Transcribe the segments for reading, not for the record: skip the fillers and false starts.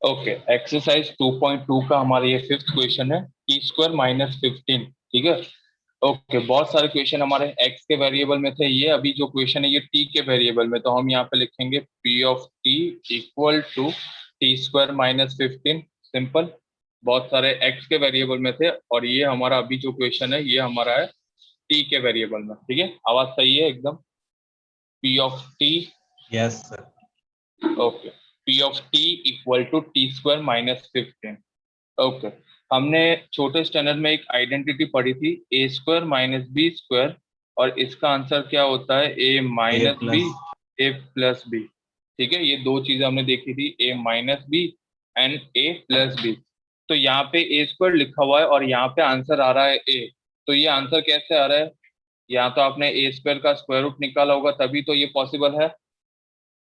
Okay, exercise 2.2 का हमारा ये फिफ्थ क्वेश्चन है, टी स्क्वायर माइनस 15। ठीक है। ओके, बहुत सारे क्वेश्चन हमारे एक्स के वेरिएबल में थे, ये अभी जो क्वेश्चन है ये टी के वेरिएबल में, तो हम यहाँ पे लिखेंगे P of T equal to T square minus 15। Simple. बहुत सारे एक्स के वेरिएबल में थे और ये हमारा अभी जो क्वेश्चन है ये हमारा है टी के वेरिएबल में। ठीक है, आवाज सही है एकदम। P of T. Yes sir. Okay, P of T equal to T square minus 15। Okay, हमने छोटे स्टैंडर्ड में एक आइडेंटिटी पढ़ी थी, A square minus B square, और इसका आंसर क्या होता है, A A minus B plus. A plus B. ठीक है, ये दो चीजें हमने देखी थी, A minus B and A plus B. तो यहाँ पे ए स्क्वायर लिखा हुआ है और यहाँ पे आंसर आ रहा है ए। तो ये आंसर कैसे आ रहा है, यहाँ तो आपने ए स्क्वायर का स्क्वायर रूट निकाला होगा तभी तो ये पॉसिबल है।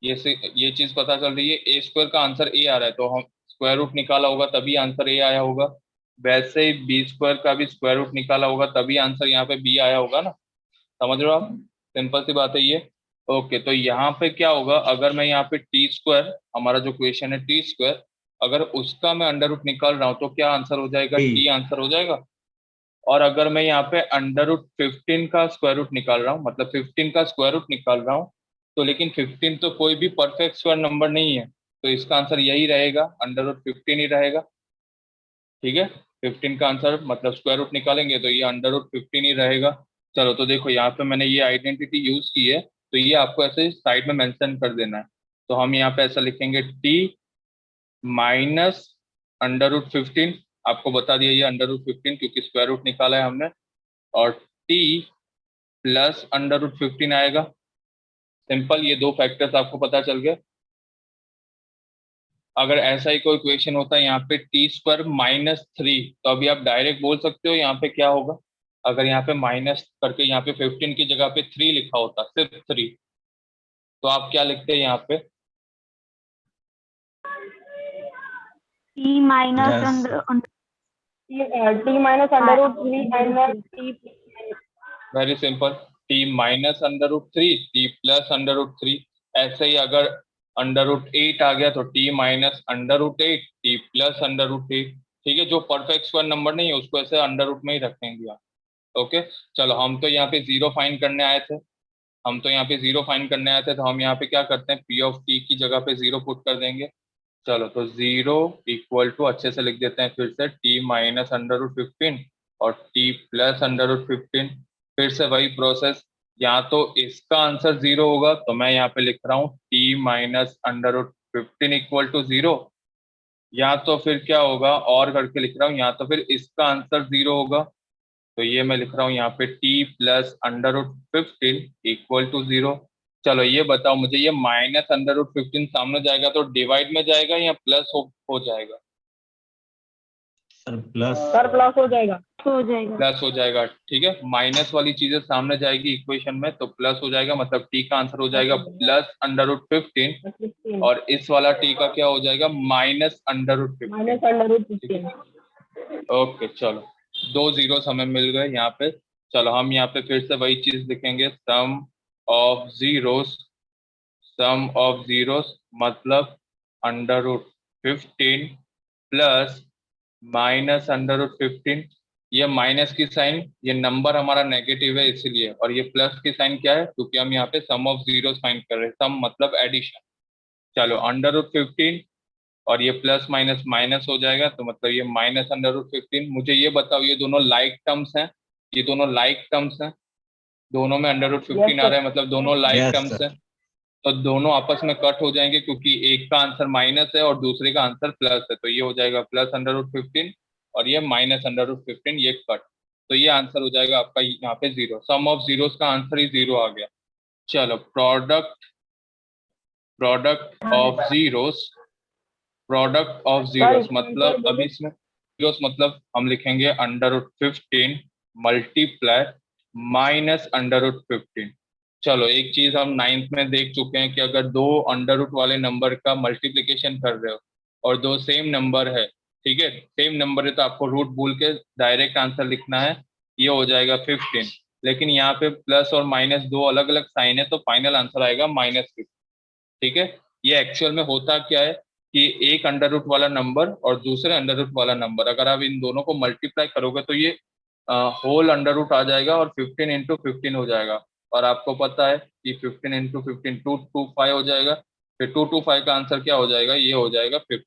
ये चीज पता चल रही है, ए स्क्वायर का आंसर ए आ रहा है तो हम स्क्वायर रूट निकाला होगा तभी आंसर ए आया होगा। वैसे ही बी स्क्वायर का भी स्क्वायर रूट निकाला होगा तभी आंसर यहाँ पे बी आया होगा ना। समझ रहे हो आप, सिंपल सी बात है ये। ओके, तो यहाँ पे क्या होगा, अगर मैं यहाँ पे टी स्क्वायर, हमारा जो क्वेश्चन है टी स्क्वायर, अगर उसका मैं अंडर रूट निकाल रहा हूँ तो क्या आंसर हो जाएगा, टी। टी आंसर हो जाएगा। और अगर मैं यहाँ पे अंडर रूट 15 का स्क्वायर रूट निकाल रहा हूँ, मतलब 15 का स्क्वायर रूट निकाल रहा हूँ, तो लेकिन 15 तो कोई भी परफेक्ट स्क्वायर नंबर नहीं है, तो इसका आंसर यही रहेगा, अंडर रूट 15 ही रहेगा। ठीक है, 15 का आंसर मतलब स्क्वायर रूट निकालेंगे तो ये अंडर रूट 15 ही रहेगा। चलो, तो देखो यहाँ पे मैंने ये आइडेंटिटी यूज की है, तो ये आपको ऐसे साइड में मेंशन कर देना है। तो हम यहाँ पे ऐसा लिखेंगे, टी माइनस अंडर रूट 15, आपको बता दिया ये अंडर रूट 15 क्योंकि स्क्वायर रूट निकाला है हमने, और टी प्लस अंडर रूट 15 आएगा। सिंपल, ये दो फैक्टर्स आपको पता चल गए। अगर ऐसा ही कोई क्वेश्चन होता है यहाँ पे टी स्क्वायर माइनस 3, तो अभी आप डायरेक्ट बोल सकते हो यहाँ पे क्या होगा। अगर यहाँ पे माइनस करके यहाँ पे 15 की जगह पे 3 लिखा होता, सिर्फ 3, तो आप क्या लिखते हैं यहाँ पे, T minus yes. T minus under root 3 minus T. Very simple, T minus under root 3 T plus under root 3। ऐसे ही अगर अंडर रूट 8 आ गया तो T minus under root 8 T plus under root 8। ठीक है, जो परफेक्ट स्क्वायर नंबर नहीं है उसको ऐसे अंडर रूट में ही रखेंगे आप। ओके, चलो हम तो यहाँ पे जीरो फाइंड करने आए थे, तो हम यहाँ पे क्या करते हैं, पी ऑफ टी की जगह पे जीरो पुट कर देंगे। चलो, तो जीरो इक्वल टू अच्छे से लिख देते हैं फिर से, टी माइनस अंडर रूट 15 और टी प्लस अंडर रूट 15। फिर से वही प्रोसेस, या तो इसका आंसर जीरो होगा तो मैं यहाँ पे लिख रहा हूँ T minus under root 15 equal to zero, या तो फिर क्या होगा और करके लिख रहा हूँ, या तो फिर इसका आंसर जीरो होगा, तो ये मैं लिख रहा हूँ यहाँ पे T plus under root 15 equal to zero. चलो ये बताओ मुझे, ये माइनस अंडर रूट 15 सामने जाएगा तो डिवाइड में जाएगा या प्लस हो जाएगा, सर प्लस। सर प्लस हो जाएगा, हो जाएगा। प्लस हो जाएगा। ठीक है, माइनस वाली चीजें सामने जाएगी इक्वेशन में तो प्लस हो जाएगा, मतलब टी का आंसर हो जाएगा प्लस अंडर रूट 15, और इस वाला टी का क्या हो जाएगा, minus under root 15। Minus under root 15। Okay, चलो दो जीरोस हमें मिल गए यहाँ पे। चलो हम यहाँ पे फिर से वही चीज लिखेंगे, of zeros sum of zeros मतलब under root 15 plus minus under root 15। ये माइनस की साइन, ये नंबर हमारा नेगेटिव है इसीलिए, और ये प्लस की साइन क्या है, क्योंकि हम यहाँ पे सम ऑफ जीरोस फाइंड कर रहे हैं, सम मतलब एडिशन। चलो, अंडर रूट 15 और ये प्लस माइनस माइनस हो जाएगा, तो मतलब ये माइनस अंडर रूट 15। मुझे ये बताओ, ये दोनों लाइक टर्म्स हैं, ये दोनों लाइक टर्म्स हैं, दोनों में अंडर रूट 15 आ रहा है, मतलब दोनों लाइक यस टर्म्स सर। हैं। तो दोनों आपस में कट हो जाएंगे क्योंकि एक का आंसर माइनस है और दूसरे का आंसर प्लस है, तो ये हो जाएगा प्लस अंडर रूट 15 और ये माइनस अंडर रूट 15, ये कट। तो ये आंसर हो जाएगा आपका यहाँ पे जीरो, सम ऑफ जीरोस का आंसर ही जीरो आ गया। चलो, product of zeros, product of zeros मतलब अभी इसमें जीरोस मतलब हम लिखेंगे under root 15 multiply minus under root 15। चलो, एक चीज हम नाइन्थ में देख चुके हैं कि अगर दो अंडर रूट वाले नंबर का मल्टीप्लिकेशन कर रहे हो और दो सेम नंबर है, ठीक है, सेम नंबर है, तो आपको रूट भूल के डायरेक्ट आंसर लिखना है, ये हो जाएगा 15। लेकिन यहाँ पे प्लस और माइनस दो अलग अलग साइन है तो फाइनल आंसर आएगा -15। ठीक है, ये एक्चुअल में होता क्या है, कि एक अंडर रूट वाला नंबर और दूसरे अंडर रूट वाला नंबर, अगर आप इन दोनों को मल्टीप्लाई करोगे तो ये होल अंडर रूट आ जाएगा और 15 इंटू 15 हो जाएगा। और आपको पता है कि 15 इंटू 15 225 हो जाएगा। फिर 225 का आंसर क्या हो जाएगा, ये हो जाएगा 50।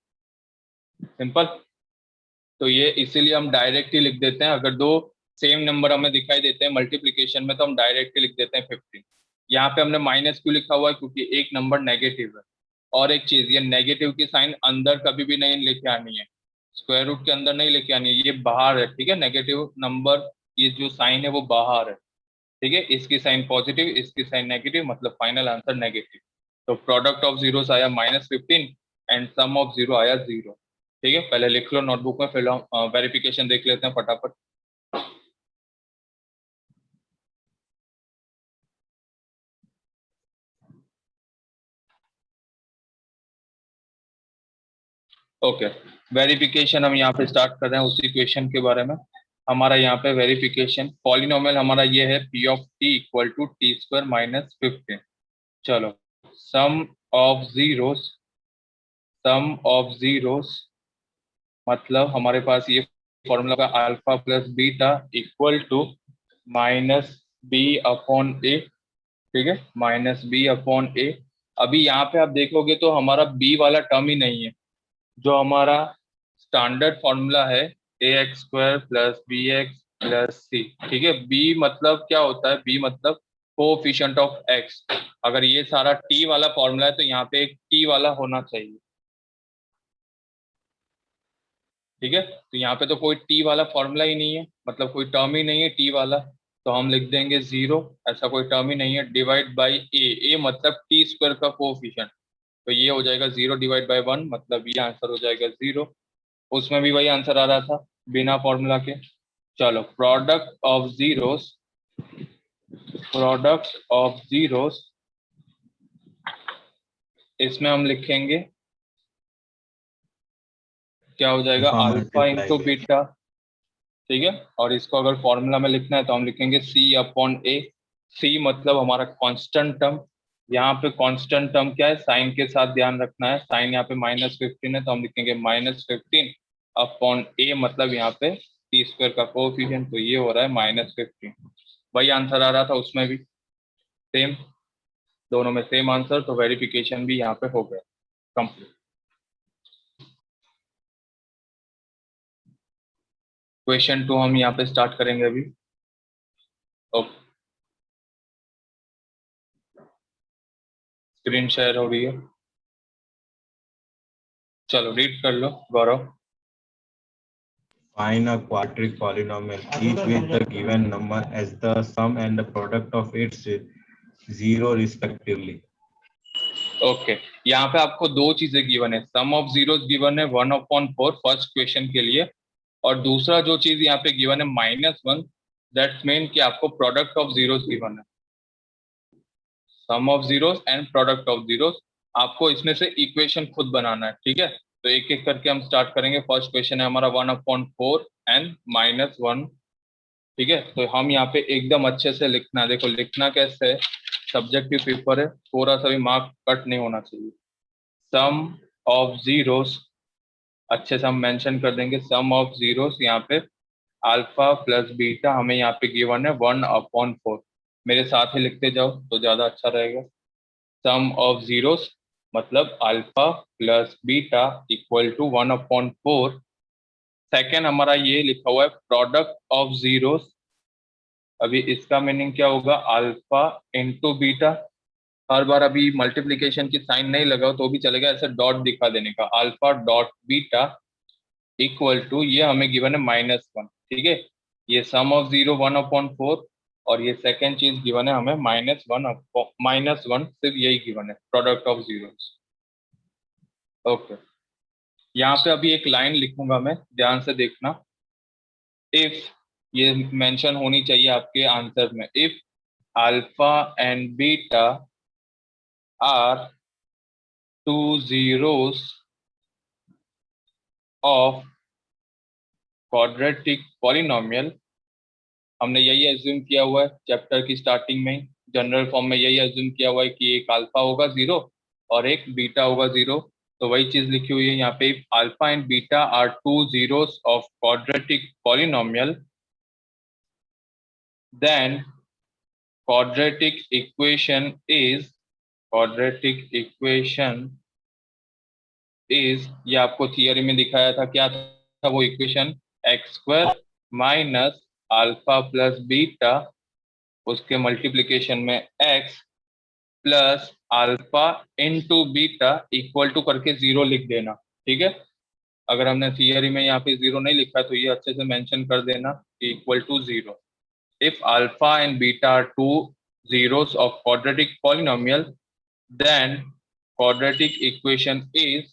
सिंपल। तो ये इसीलिए हम डायरेक्ट ही लिख देते हैं, अगर दो सेम नंबर हमें दिखाई देते हैं मल्टीप्लीकेशन में तो हम डायरेक्ट ही लिख देते हैं 15। यहाँ पे हमने माइनस क्यों लिखा हुआ है, क्योंकि एक नंबर नेगेटिव है। और एक चीज, ये नेगेटिव की साइन अंदर कभी भी नहीं लेके आनी है, स्क्वायर रूट के अंदर नहीं लेके आनी है, ये बाहर है, ठीक है। नेगेटिव नंबर ये जो साइन है वो बाहर है, ठीक है। इसकी साइन पॉजिटिव, इसकी साइन नेगेटिव, मतलब फाइनल आंसर नेगेटिव। तो प्रोडक्ट ऑफ जीरोस आया -15 एंड सम ऑफ जीरो आया 0। ठीक है, पहले लिख लो नोटबुक में, फिर हम वेरिफिकेशन देख लेते हैं फटाफट। ओके, वेरिफिकेशन हम यहाँ पे स्टार्ट कर रहे हैं उसी क्वेश्चन के बारे में। हमारा यहाँ पे वेरिफिकेशन पॉलिनोमियल हमारा ये है p of t equal to T square minus 15। चलो, sum of zeros, sum of zeros मतलब हमारे पास ये फॉर्मूला का alpha plus beta equal to minus B upon A, ठीक है, माइनस बी अपॉन ए। अभी यहाँ पे आप देखोगे तो हमारा बी वाला टर्म ही नहीं है, जो हमारा स्टैंडर्ड फॉर्मूला है A X square plus B X plus C, ठीक है। बी मतलब क्या होता है, बी मतलब कोएफिशिएंट ऑफ एक्स। अगर ये सारा टी वाला फॉर्मूला है तो यहाँ पे एक टी वाला होना चाहिए, ठीक है। तो यहाँ पे तो कोई टी वाला फॉर्मूला ही नहीं है, मतलब कोई टर्म ही नहीं है टी वाला, तो हम लिख देंगे 0। ऐसा कोई टर्म ही नहीं है। डिवाइड बाई ए, ए मतलब टी स्क्वायर का कोएफिशिएंट, तो ये हो जाएगा 0 डिवाइड बाई 1, मतलब ये आंसर हो जाएगा 0। उसमें भी वही आंसर आ रहा था बिना फॉर्मूला के। चलो, product of zeros, product of zeros, इसमें हम लिखेंगे क्या हो जाएगा, alpha alpha into multiply beta, ठीक है। और इसको अगर फॉर्मूला में लिखना है तो हम लिखेंगे सी अपॉन ए। सी मतलब हमारा कांस्टेंट टर्म। यहाँ पे कांस्टेंट टर्म क्या है, साइन के साथ ध्यान रखना है। साइन यहाँ पे -15 है तो हम लिखेंगे -15 अपॉन ए, मतलब यहाँ पे टी स्क्वायर का कोएफिशिएंट, तो ये हो रहा है -15। वही आंसर आ रहा था उसमें भी, सेम, दोनों में सेम आंसर, तो वेरिफिकेशन भी यहाँ पे हो गया कंप्लीट। क्वेश्चन 2 हम यहाँ पे स्टार्ट करेंगे अभी। ओके, स्क्रीन शेयर हो रही है, चलो रीड कर लो गौरव। Find a quadratic polynomial, each with the given number as the sum and the product of its 0 respectively. Okay, यहाँ पे आपको दो चीजें गिवन है। सम ऑफ जीरोस गिवन है 1/4 फर्स्ट क्वेश्चन के लिए, और दूसरा जो चीज यहाँ पे गिवन है -1, दैट्स मीन कि आपको प्रोडक्ट ऑफ जीरोस गिवन है। Sum of zeros and product of zeros, आपको इसमें से इक्वेशन खुद बनाना है, ठीक है। तो एक एक करके हम स्टार्ट करेंगे। फर्स्ट क्वेश्चन है हमारा 1/4 एंड -1, ठीक है। तो हम यहाँ पे एकदम अच्छे से लिखना है। देखो लिखना कैसे है, सब्जेक्टिव पेपर है, थोड़ा सा भी मार्क कट नहीं होना चाहिए। सम ऑफ जीरोस, अच्छे से हम मेंशन कर देंगे सम ऑफ जीरोस। यहाँ पे अल्फा प्लस बीटा हमें यहाँ पे गिवन है 1/4। मेरे साथ ही लिखते जाओ तो ज्यादा अच्छा रहेगा। सम ऑफ जीरोस मतलब alpha plus beta equal to 1/4। Second हमारा ये लिखा हुआ है प्रोडक्ट ऑफ जीरोस। अभी इसका मीनिंग क्या होगा, अल्फा इंटू बीटा। हर बार अभी मल्टीप्लीकेशन की साइन नहीं लगाओ तो भी चलेगा, ऐसे डॉट दिखा देने का, alpha dot beta equal to, ये हमें गिवन है -1, ठीक है। ये सम ऑफ जीरो 1/4, और ये सेकेंड चीज गिवन है हमें -1, सिर्फ यही गिवन है प्रोडक्ट ऑफ जीरो। ओके, यहाँ पे अभी एक लाइन लिखूंगा मैं, ध्यान से देखना। इफ, ये मेंशन होनी चाहिए आपके आंसर में, if alpha and beta are two zeros of quadratic polynomial. हमने यही एज्यूम किया हुआ है चैप्टर की स्टार्टिंग में, जनरल फॉर्म में यही एज्यूम किया हुआ है कि एक अल्फा होगा 0 और एक बीटा होगा 0। तो वही चीज लिखी हुई है यहाँ पे, if alpha and beta are two zeros of quadratic polynomial then quadratic equation is ये आपको थियरी में दिखाया था, क्या था वो equation, x square minus alpha plus beta, उसके मल्टीप्लीकेशन में x plus alpha into beta equal to करके जीरो लिख देना। ठीक है, अगर हमने थियरी में यहाँ पे जीरो नहीं लिखा तो ये अच्छे से मेंशन कर देना equal to zero. If alpha and beta are two zeros of quadratic polynomial, then quadratic equation is,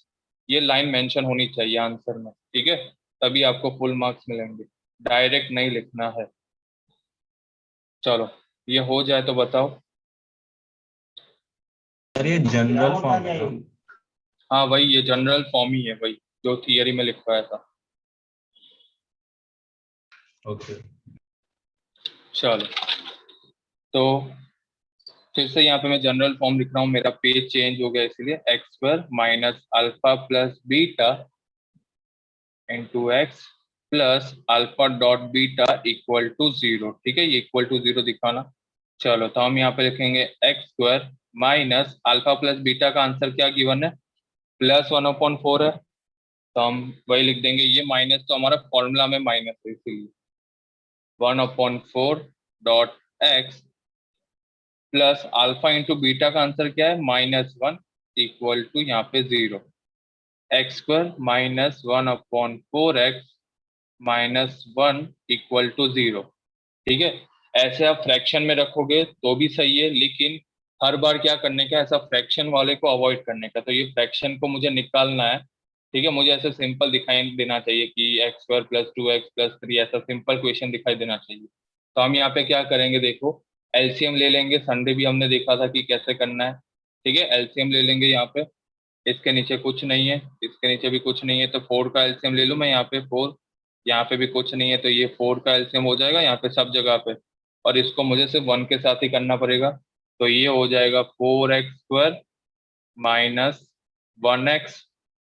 ये लाइन मेंशन होनी चाहिए आंसर में। ठीक है, तभी आपको फुल मार्क्स मिलेंगे, डायरेक्ट नहीं लिखना है। चलो ये हो जाए तो बताओ। सर ये जनरल फॉर्म है ना? हाँ वही, ये जनरल फॉर्म ही है, वही जो थियरी में लिखवाया था। ओके चलो तो फिर से यहाँ पे मैं जनरल फॉर्म लिख रहा हूँ, मेरा पेज चेंज हो गया इसलिए, x square minus alpha plus beta into x plus alpha dot beta equal to zero. ठीक है, ये इक्वल टू जीरो दिखाना। चलो तो हम यहाँ पे लिखेंगे x square minus alpha plus beta का आंसर क्या गिवन है, प्लस 1/4 है, तो हम वही लिख देंगे। ये माइनस तो हमारा फॉर्मूला में माइनस है, इसीलिए 1/4 dot x plus alpha into beta का आंसर क्या है, -1 इक्वल टू यहाँ पे zero. X square minus 1/4x -1 equal to zero. ठीक है, ऐसे आप फ्रैक्शन में रखोगे तो भी सही है, लेकिन हर बार क्या करने का, ऐसा फ्रैक्शन वाले को अवॉइड करने का। तो ये फ्रैक्शन को मुझे निकालना है। ठीक है, मुझे ऐसे सिंपल दिखाई देना चाहिए कि x square plus 2x plus 3, ऐसा सिंपल क्वेश्चन दिखाई देना चाहिए। तो हम यहाँ पे क्या करेंगे, देखो एलसीएम ले लेंगे, संडे भी हमने देखा था कि कैसे करना है। ठीक है, एलसीएम ले लेंगे यहाँ पे, इसके नीचे कुछ नहीं है, इसके नीचे भी कुछ नहीं है, तो 4 का एलसीएम ले लूँ मैं यहाँ पे 4, यहाँ पे भी कुछ नहीं है, तो ये 4 का एलसीएम हो जाएगा यहाँ पे सब जगह पे, और इसको मुझे सिर्फ 1 के साथ ही करना पड़ेगा। तो ये हो जाएगा 4x square minus 1x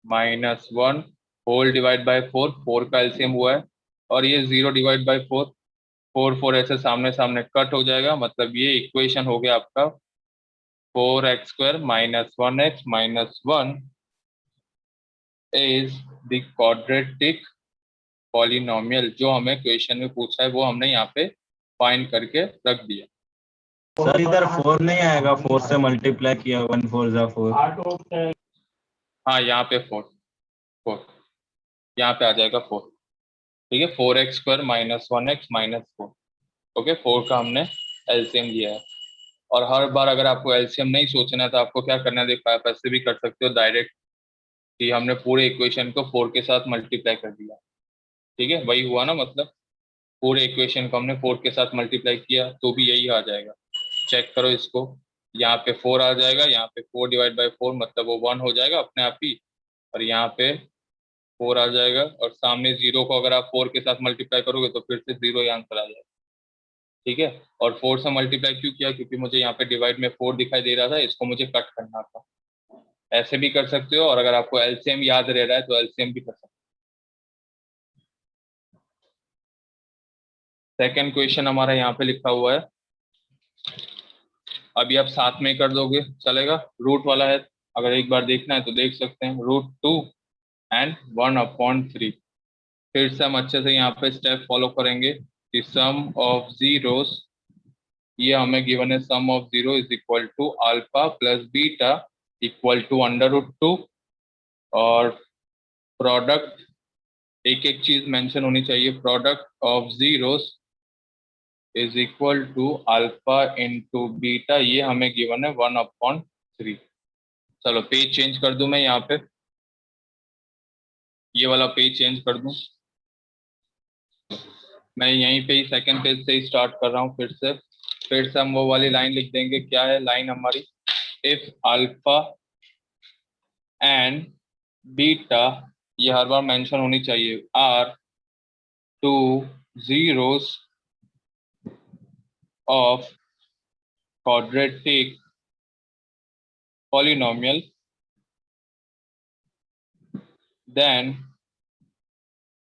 minus 1 whole divide by 4, 4 का एलसीएम हुआ है, और ये 0 डिवाइड बाय 4, 4 4 ऐसे सामने सामने कट हो जाएगा, मतलब ये इक्वेशन हो गया आपका 4x square minus 1x minus 1 is the quadratic polynomial. जो हमें क्वेश्चन में पूछा है वो हमने यहाँ पे फाइंड करके रख दिया। सर इधर 4 नहीं आएगा, 4 से मल्टीप्लाई किया 1 4 जा 4। हाँ यहाँ पे 4 यहाँ पे आ जाएगा 4। ठीक है, 4x square minus 1x minus 4। Okay, 4 का हमने एलसीएम लिया है। और हर बार अगर आपको एलसीएम नहीं सोचना है तो आपको क्या करना है, देखो आप ऐसे भी कर सकते हो डायरेक्ट, कि हमने पूरे इक्वेशन को 4 के साथ मल्टीप्लाई कर दिया। ठीक है, वही हुआ ना, मतलब पूरे इक्वेशन को हमने 4 के साथ मल्टीप्लाई किया तो भी यही आ जाएगा। चेक करो इसको, यहाँ पे 4 आ जाएगा, यहाँ पे 4 डिवाइड बाय 4 मतलब वो 1 हो जाएगा अपने आप ही, और यहाँ पे 4 आ जाएगा, और सामने 0 को अगर आप 4 के साथ मल्टीप्लाई करोगे तो फिर से 0 ही आंसर आ जाएगा। ठीक है, और 4 से मल्टीप्लाई क्यों किया, क्योंकि मुझे यहाँ पे डिवाइड में 4 दिखाई दे रहा था, इसको मुझे कट करना था। ऐसे भी कर सकते हो, और अगर आपको एलसीएम याद रह रहा है तो एलसीएम भी कर सकते हो। सेकेंड क्वेश्चन हमारा यहाँ पे लिखा हुआ है, अभी आप साथ में कर दोगे चलेगा, रूट वाला है, अगर एक बार देखना है तो देख सकते हैं, √2 एंड 1/3। फिर से हम अच्छे से यहाँ पे स्टेप फॉलो करेंगे कि सम ऑफ जीरोस, ये हमें गिवन है sum of zero is equal to alpha plus beta equal to √2, और प्रोडक्ट, एक एक चीज मेंशन होनी चाहिए, product of zeros is equal to alpha into beta, ये हमें गिवन है 1/3। चलो पेज चेंज कर दूं मैं यहाँ पे, ये वाला पेज चेंज कर दूं मैं, यहीं पे ही सेकंड पेज से ही स्टार्ट कर रहा हूँ। फिर से हम वो वाली लाइन लिख देंगे, क्या है लाइन हमारी, इफ अल्फा एंड बीटा, ये हर बार मेंशन होनी चाहिए, are two zeros of quadratic polynomial then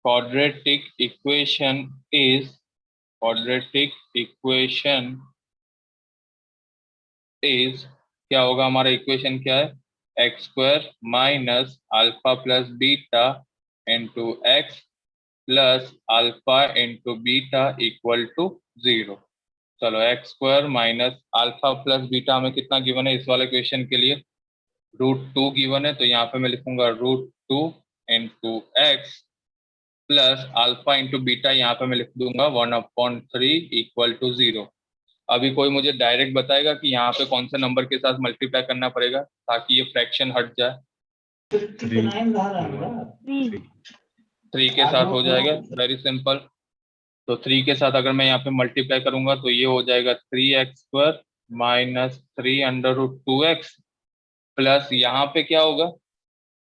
quadratic equation is क्या होगा हमारा इक्वेशन क्या है, x square minus alpha plus beta into x plus alpha into beta equal to 0। चलो x square minus alpha plus beta हमें कितना given है इस वाले क्वेश्चन के लिए, √2 गिवन है, तो यहाँ पे मैं लिखूंगा √2 into x plus alpha into beta यहाँ पे मैं लिख दूंगा 1/3 इक्वल टू 0। अभी कोई मुझे डायरेक्ट बताएगा कि यहाँ पे कौन से नंबर के साथ मल्टीप्लाई करना पड़ेगा ताकि ये फ्रैक्शन हट जाए। 3 के साथ हो जाएगा, वेरी सिंपल। तो 3 के साथ अगर मैं यहाँ पे मल्टीप्लाई करूंगा तो ये हो जाएगा 3x² माइनस 3√2x प्लस यहाँ पे क्या होगा,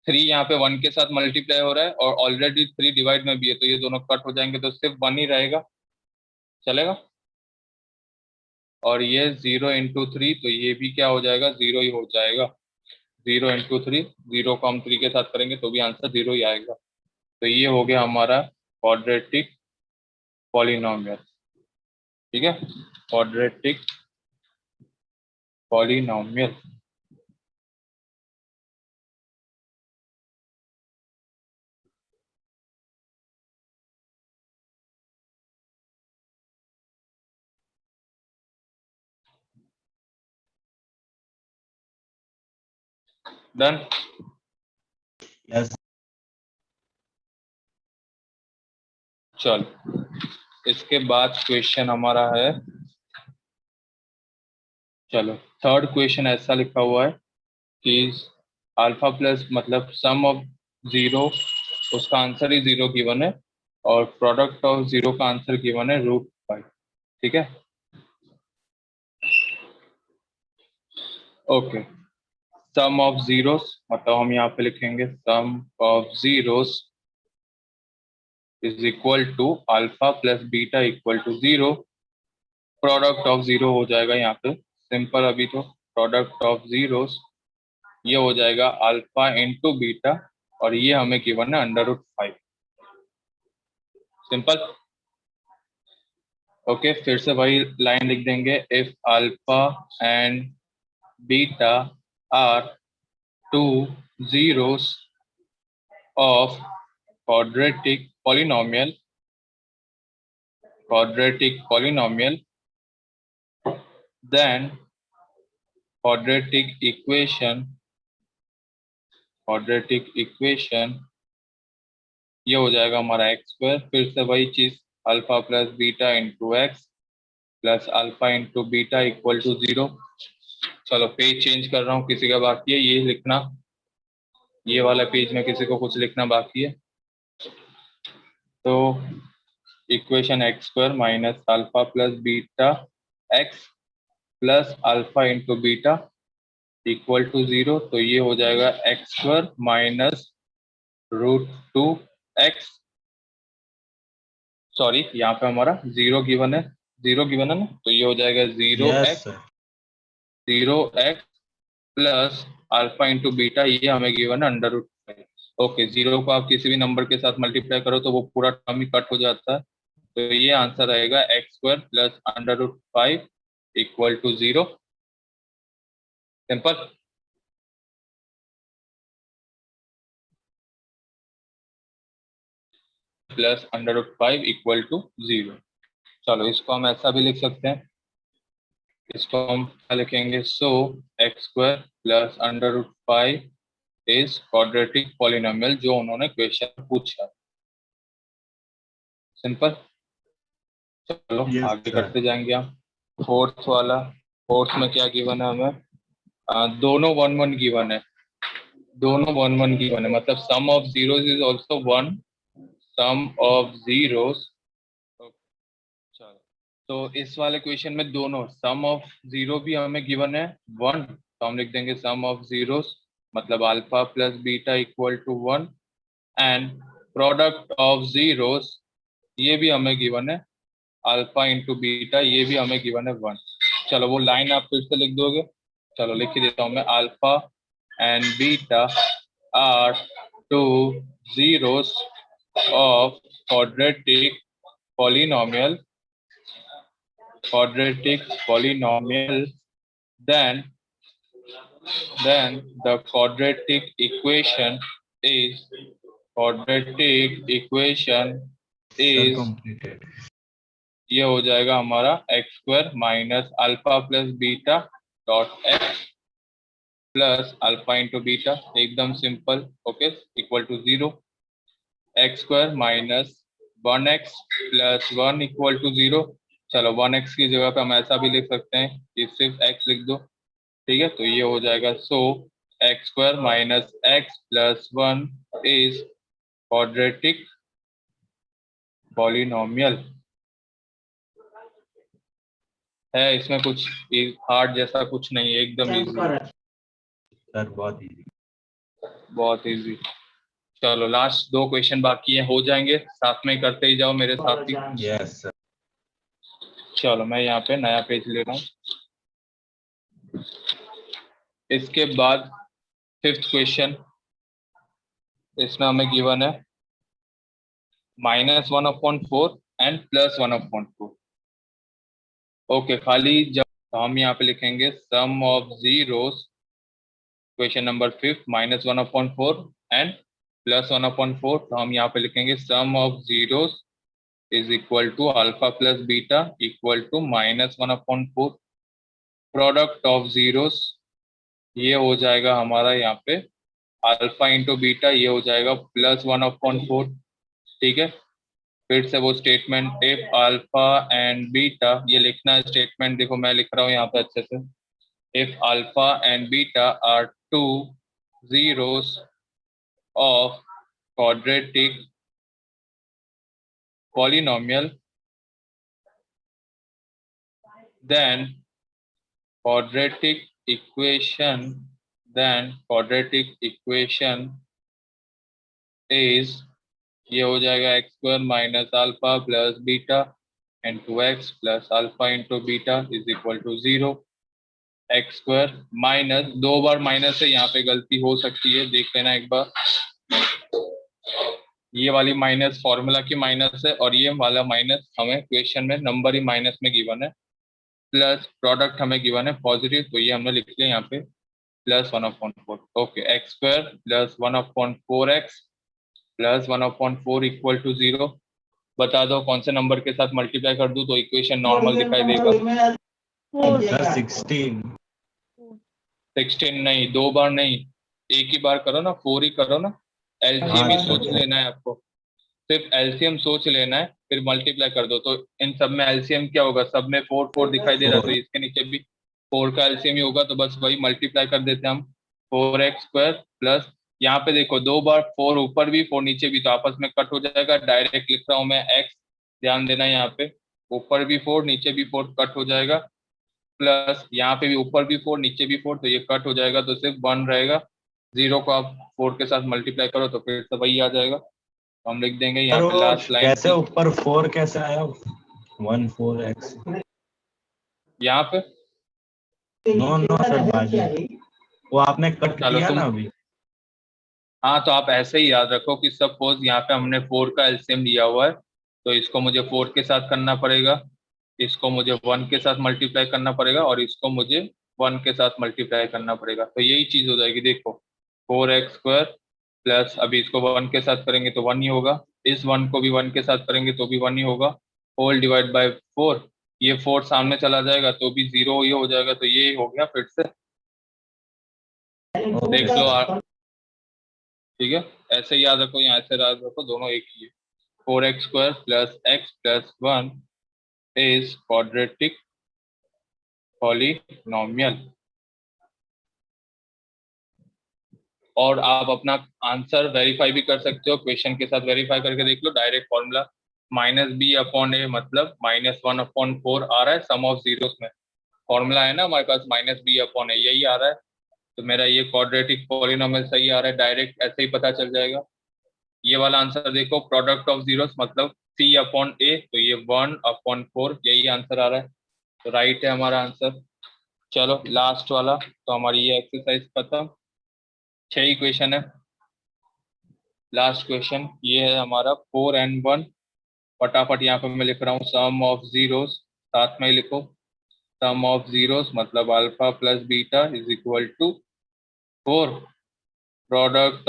3 यहाँ पे 1 के साथ मल्टीप्लाई हो रहा है और ऑलरेडी 3 डिवाइड में भी है, तो ये दोनों कट हो जाएंगे, तो सिर्फ 1 ही रहेगा, चलेगा। और ये 0 इंटू 3, तो ये भी क्या हो जाएगा, 0 ही हो जाएगा। 0 इंटू 3, 0 को हम 3 के साथ करेंगे तो भी आंसर 0 ही आएगा। तो ये हो गया हमारा क्वाड्रेटिक पॉलिनोमियल, ठीक है, क्वाड्रेटिक पॉलिनोमियल। डन। यस। चलो इसके बाद क्वेश्चन हमारा है, चलो थर्ड क्वेश्चन ऐसा लिखा हुआ है कि अल्फा प्लस मतलब सम ऑफ 0, उसका आंसर ही 0 गिवन है, और प्रोडक्ट ऑफ 0 का आंसर गिवन है √5, ठीक है। ओके, सम ऑफ जीरोस मतलब हम यहाँ पे लिखेंगे sum of zeros is equal to alpha plus beta equal to 0। Product of 0 हो जाएगा यहाँ पे सिंपल, अभी तो प्रोडक्ट ऑफ जीरोस ये हो जाएगा अल्फा इंटू बीटा, और ये हमें गिवन है √5, सिंपल। ओके, फिर से वही लाइन लिख देंगे, if alpha and beta are 2 zeros of quadratic polynomial, then quadratic equation ये हो जाएगा हमारा x², फिर से वही चीज alpha plus beta into x plus alpha into beta equal to 0। चलो पेज चेंज कर रहा हूँ, किसी का बाकी है ये लिखना, ये वाला पेज में किसी को कुछ लिखना बाकी है, तो equation x² minus alpha plus beta x plus alpha into beta equal to 0, तो ये हो जाएगा x² माइनस √2x, सॉरी यहाँ पे हमारा 0 गिवन है, 0 गिवन है ना, तो ये हो जाएगा 0x plus alpha into beta, ये हमें गिवन है √5। ओके, 0 को आप किसी भी नंबर के साथ मल्टीप्लाई करो तो वो पूरा टर्म ही कट हो जाता है, तो ये आंसर आएगा x² plus √5 equal to 0, simple. Plus √5 equal to 0। चलो इसको हम ऐसा भी लिख सकते हैं, इसको हम क्या लिखेंगे, सो x² plus √5 is quadratic polynomial, जो उन्होंने क्वेश्चन पूछा, सिंपल। चलो आगे करते जाएंगे हम। फोर्थ वाला, फोर्थ में क्या गिवन है हमें, दोनों 1 1 गिवन है, दोनों 1 1 गिवन है, मतलब sum of zeros is also 1, sum of zeros. चलो तो इस वाले क्वेश्चन में दोनों सम ऑफ 0 भी हमें गिवन है 1, तो हम लिख देंगे सम ऑफ जीरोस मतलब alpha plus beta equal to 1, and product of zeros ये भी हमें गिवन है अल्फा इंटू बीटा, ये भी हमें गिवन है 1। चलो वो लाइन आप फिर से लिख दोगे, चलो लिख ही देता हूँ मैं, alpha and beta are 2 zeros of quadratic polynomial, then the quadratic equation is Sir, completed. ये हो जाएगा हमारा X square minus alpha plus beta dot x plus alpha into beta, एकदम simple. Okay, equal to 0। X square minus 1x plus 1 equal to 0। चलो 1x की जगह पे हम ऐसा भी लिख सकते हैं कि सिर्फ x लिख दो, ठीक है। तो ये हो जाएगा so X square minus X plus 1 is quadratic polynomial. है इसमें कुछ हार्ड जैसा कुछ नहीं है, एकदम इजी, सर बहुत इजी। बहुत इजी। चलो लास्ट 2 क्वेश्चन बाकी है, हो जाएंगे, साथ में करते ही जाओ मेरे साथ ही। Yes sir. चलो मैं यहाँ पे नया पेज ले रहा हूँ। इसके बाद 5th क्वेश्चन, इसमें हमें गिवन है -1/4 एंड +1/4। ओके, खाली जब तो हम यहाँ पे लिखेंगे sum of zeros, question number 5 -1/4 and +1/4। तो हम यहाँ पे लिखेंगे sum of zeros is equal to alpha plus beta equal to -1/4। Product of zeros ये हो जाएगा हमारा यहाँ पे अल्फा इंटू बीटा, ये हो जाएगा +1/4, ठीक है। फिर से वो statement, if alpha and beta, ये लिखना है स्टेटमेंट, देखो मैं लिख रहा हूँ यहाँ पे अच्छे से। If alpha and beta are 2 zeros of quadratic polynomial, then quadratic equation is, ये हो जाएगा x square minus alpha plus beta and 2x plus alpha into beta is equal to 0। X square minus, 2 बार minus है, यहाँ पे गलती हो सकती है, देख लेना एक बार। ये वाली माइनस फॉर्मूला की माइनस है और ये वाला माइनस हमें क्वेश्चन में नंबर ही माइनस में गिवन है। प्लस प्रोडक्ट हमें गिवन है पॉजिटिव, तो ये हमने लिख लिया यहाँ पे +1/4। Okay, x square plus 1/4x plus 1/4 equal to 0। बता दो कौन से नंबर के साथ मल्टीप्लाई कर दूं तो इक्वेशन नॉर्मल दिखाई देगा। सर 16। 16 नहीं, 2 बार नहीं, एक ही बार करो ना, 4 ही करो ना। एलसीएम ही सोच लेना है आपको, सिर्फ एलसीएम सोच लेना है, फिर मल्टीप्लाई कर दो। तो इन सब में एलसीएम क्या होगा, सब में 4 दिखाई दे रहा है, तो इसके नीचे भी 4 का एलसीएम ही होगा, तो बस वही मल्टीप्लाई कर देते हैं हम। 4x स्क्वायर प्लस, यहाँ पे देखो 2 बार 4 ऊपर भी 4 नीचे भी, तो आपस में कट हो जाएगा। डायरेक्ट लिख रहा हूँ मैं x, ध्यान देना यहाँ पे, ऊपर भी 4 नीचे भी 4 कट हो जाएगा। प्लस यहाँ पे भी ऊपर भी 4 नीचे भी 4, तो ये कट हो जाएगा, तो सिर्फ 1 रहेगा। 0 को आप 4 के साथ मल्टीप्लाई करो तो फिर से वही आ जाएगा। तो हम लिख देंगे यहाँ पे लास्ट लाइन कैसे ऊपर 4 कैसे आया? 14x यहाँ पे। नो सर बाजी, वो आपने कट किया ना अभी। हाँ, तो आप ऐसे ही याद रखो कि सपोज यहाँ पे हमने 4 का एलसीएम लिया हुआ है, तो इसको मुझे 4 के साथ करना पड़ेगा, इसको मुझे 1 के साथ मल्टीप्लाई करना पड़ेगा और इसको मुझे 1 के साथ मल्टीप्लाई करना पड़ेगा। तो यही चीज हो जाएगी, देखो 4x स्क्वायर प्लस, अभी इसको 1 के साथ करेंगे तो 1 ही होगा, इस 1 को भी 1 के साथ करेंगे तो भी 1 ही होगा, होल डिवाइड बाय 4। ये 4 सामने चला जाएगा तो भी 0 ही हो जाएगा, तो ये हो गया फिर से, देख लो। ठीक है, ऐसे याद रखो, यहाँ ऐसे याद रखो, दोनों एक ही है। 4x square plus x plus 1 is quadratic polynomial. और आप अपना आंसर वेरीफाई भी कर सकते हो, क्वेश्चन के साथ वेरीफाई करके देख लो। डायरेक्ट फॉर्मूला -b/a मतलब -1/4 आ रहा है सम ऑफ जीरोस में, फॉर्मूला है ना हमारे पास -b/a, यही आ रहा है। तो मेरा ये क्वाड्रेटिक पॉलिनोमियल सही आ रहा है, डायरेक्ट ऐसे ही पता चल जाएगा। ये वाला आंसर देखो, प्रोडक्ट ऑफ जीरोस मतलब c/a, तो ये 1/4 यही आंसर आ रहा है, तो राइट है हमारा आंसर। चलो लास्ट वाला, तो हमारी ये एक्सरसाइज खत्म, 6 ही क्वेश्चन है। लास्ट क्वेश्चन ये है हमारा 4n1। फटाफट यहाँ पे मैं लिख रहा हूँ सम ऑफ जीरोस, साथ में ही लिखो सम ऑफ जीरोस मतलब alpha plus beta is equal to 4। Product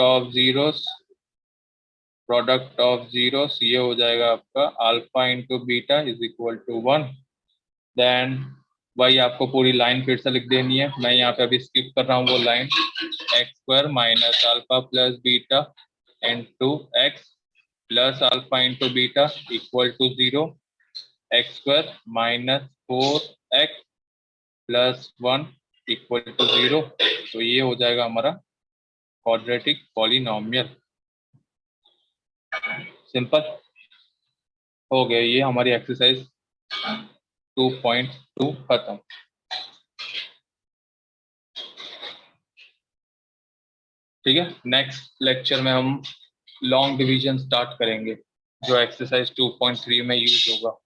of zeros ये हो जाएगा आपका alpha into beta is equal to 1। Then वही आपको पूरी लाइन फिर से लिख देनी है, मैं यहाँ पे अभी स्किप कर रहा हूँ वो line. X square minus alpha plus beta into x plus alpha into beta equal to 0। X square minus 4x plus 1 equal to 0। तो ये हो जाएगा हमारा क्वाड्रेटिक पॉलिनोमियल। सिंपल हो गया, ये हमारी एक्सरसाइज 2.2 खत्म। ठीक है, नेक्स्ट लेक्चर में हम लॉन्ग डिवीजन स्टार्ट करेंगे जो एक्सरसाइज 2.3 में यूज होगा।